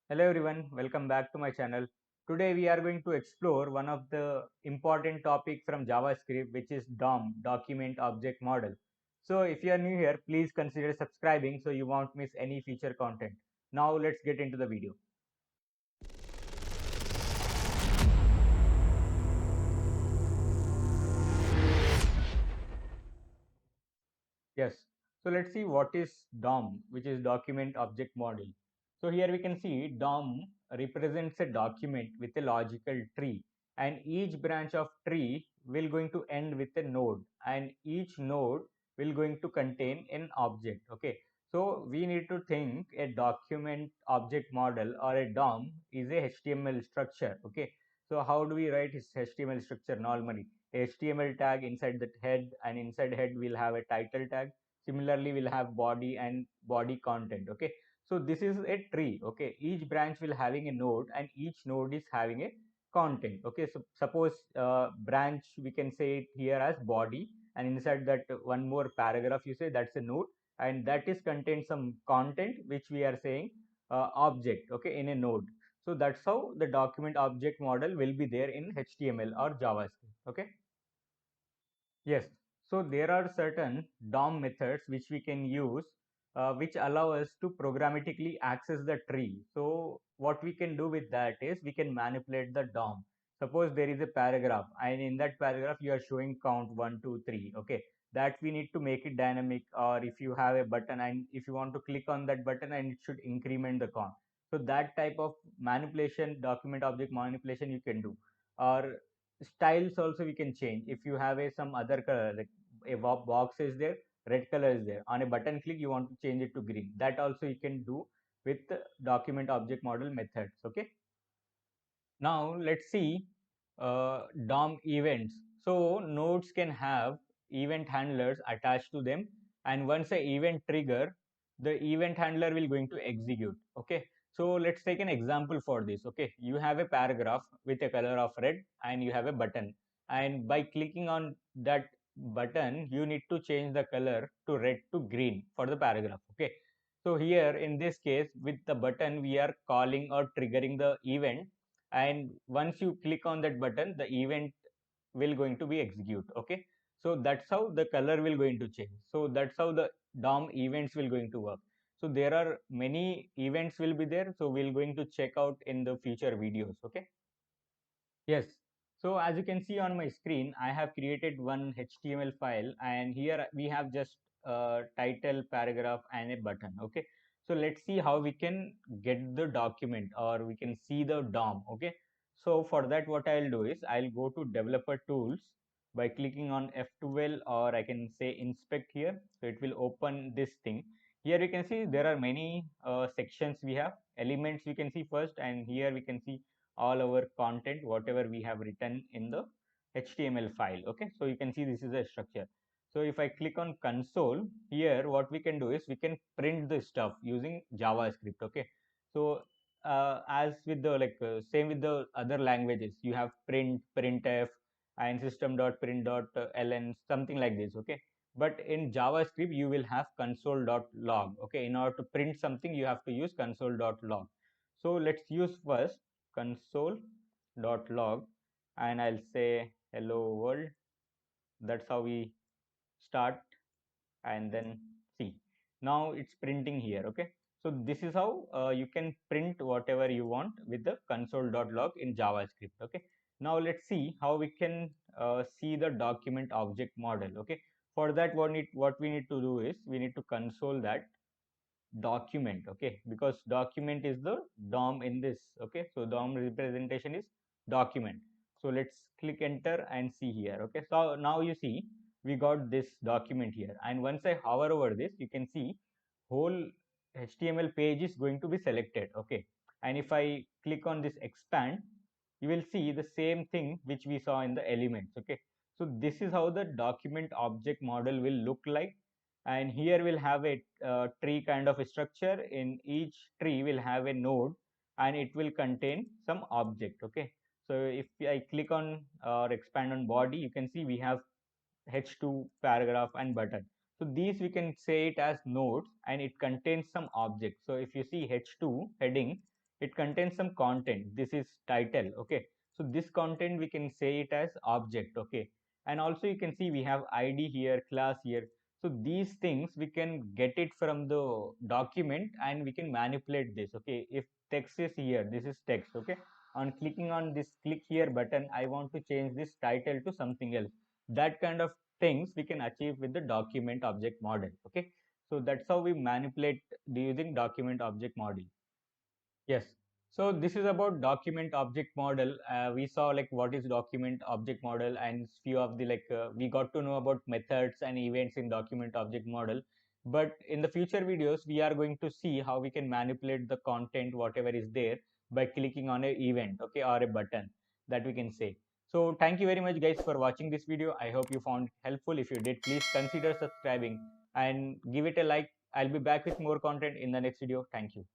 Hello everyone, welcome back to my channel. Today we are going to explore one of the important topic from JavaScript, which is DOM, Document Object Model. So if you are new here, please consider subscribing so you won't miss any future content. Now let's get into the video. Yes, so let's see what is DOM, which is Document Object Model. So here we can see DOM represents a document with a logical tree, and each branch of tree will going to end with a node, and each node will going to contain an object. Okay, so we need to think a document object model or a DOM is a HTML structure. Okay, so how do we write this HTML structure normally? HTML tag inside that head, and inside head we'll have a title tag. Similarly, we'll have body and body content. Okay, so this is a tree. Okay, each branch will having a node, and each node is having a content. Okay, so suppose branch, we can say it here as body, and inside that one more paragraph you say that's a node, and that is contains some content which we are saying object. Okay, in a node. So that's how the document object model will be there in HTML or JavaScript. Okay. Yes. So there are certain DOM methods which we can use, which allow us to programmatically access the tree. So what we can do with that is we can manipulate the DOM. Suppose there is a paragraph, and in that paragraph you are showing count 1, 2, 3. Okay, that we need to make it dynamic. Or if you have a button and if you want to click on that button, and it should increment the count. So that type of manipulation, document object manipulation, you can do. Or styles also we can change. If you have a some other color, like a box is there, red color is there, on a button click you want to change it to green, that also you can do with document object model methods. Okay, now let's see DOM events. So nodes can have event handlers attached to them, and once a event trigger, the event handler will going to execute. Okay, so let's take an example for this. Okay, you have a paragraph with a color of red, and you have a button, and by clicking on that button you need to change the color to red to green for the paragraph. Okay, so here in this case with the button we are calling or triggering the event, and once you click on that button the event will going to be execute. Okay, so that's how the color will going to change. So that's how the DOM events will going to work. So there are many events will be there, so we'll going to check out in the future videos. Okay. Yes. So as you can see on my screen, I have created one HTML file, and here we have just title, paragraph, and a button. Okay. So let's see how we can get the document, or we can see the DOM. Okay. So for that, what I'll do is I'll go to developer tools by clicking on F12, or I can say inspect here. So it will open this thing. Here you can see there are many sections we have. Elements we can see first, and here we can see all our content whatever we have written in the HTML file. Okay, so you can see this is a structure. So if I click on console, here what we can do is we can print the stuff using JavaScript. Okay, so as with the same with the other languages, you have print, printf, and system.print.ln, something like this. Okay, but in JavaScript you will have console.log. Okay, in order to print something you have to use console.log. So let's use first console.log, and I'll say hello world. That's how we start, and then see, now it's printing here. Okay, so this is how you can print whatever you want with the console.log in JavaScript. Okay, now let's see how we can see the document object model. Okay, for that what we need to do is we need to console that document. Okay, because document is the DOM in this. Okay, so DOM representation is document. So let's click enter and see here. Okay, so now you see we got this document here, and once I hover over this you can see whole HTML page is going to be selected. Okay, and if I click on this expand, you will see the same thing which we saw in the elements. Okay, so this is how the document object model will look like, and here we'll have a tree kind of a structure. In each tree will have a node, and it will contain some object. Okay, so if I click on or expand on body, you can see we have h2, paragraph, and button. So these we can say it as nodes, and it contains some object. So if you see h2 heading, it contains some content. This is title. Okay, so this content we can say it as object. Okay, and also you can see we have id here, class here. So these things we can get it from the document and we can manipulate this. Okay, if text is here, this is text. Okay, on clicking on this click here button, I want to change this title to something else. That kind of things we can achieve with the document object model. Okay, so that's how we manipulate using document object model. Yes. So this is about document object model. We saw like what is document object model, and few of the we got to know about methods and events in document object model. But in the future videos, we are going to see how we can manipulate the content, whatever is there, by clicking on a event, okay, or a button that we can say. So thank you very much guys for watching this video. I hope you found it helpful. If you did, please consider subscribing and give it a like. I'll be back with more content in the next video. Thank you.